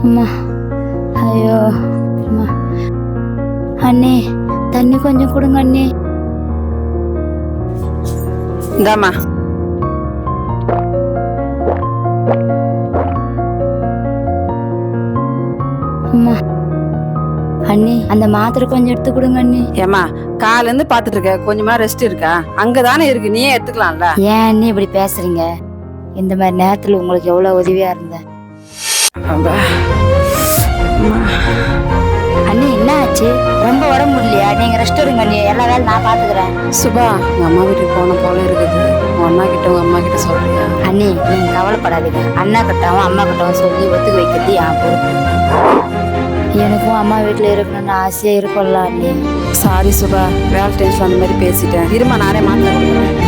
அம்மா, ஐயோ அம்மா. அண்ணே, தண்ணி கொஞ்சம் கொடுங்க அண்ணே. இந்தாம்மா. அம்மா, அண்ணே அந்த மாத்திரை கொஞ்சம் எடுத்து கொடுங்க அண்ணே. ஏம்மா, காலைல இருந்து பாத்துட்டு இருக்க, கொஞ்சமா ரெஸ்ட் இருக்கா? அங்கதானே இருக்கு, நீயே எடுத்துக்கலாம்ல. ஏன் அண்ணே இப்படி பேசுறீங்க? இந்த மாதிரி நேரத்துல உங்களுக்கு எவ்வளவு உதவியா இருந்தேன். அண்ணே என்ன ஆச்சு? ரொம்ப உடம்பு முடியலையா? நீங்க ரெஸ்ட் எடுங்க அண்ணே, எல்லா வேலையும் நான் பாத்துக்கிறேன். சுபா, உங்க அம்மா வீட்டுக்கு போன போல இருக்குது. உங்க அண்ணா கிட்ட உங்க அம்மா கிட்ட சொல்றியா? அண்ணே நீங்க கவலைப்படாதீங்க, அண்ணா கிட்டவும் அம்மா கிட்டவும் சொல்லி ஒத்துக்க வைக்கிறது என் பொறுப்பு. எனக்கும் அம்மா வீட்டுல இருக்கணும்னு ஆசையா இருக்கும்ல அண்ணே. சாரி சுபா, வேலை டென்ஷன் அந்த மாதிரி பேசிட்டேன். இருமா, நானே மாத்திரை கொடுக்குறேன்.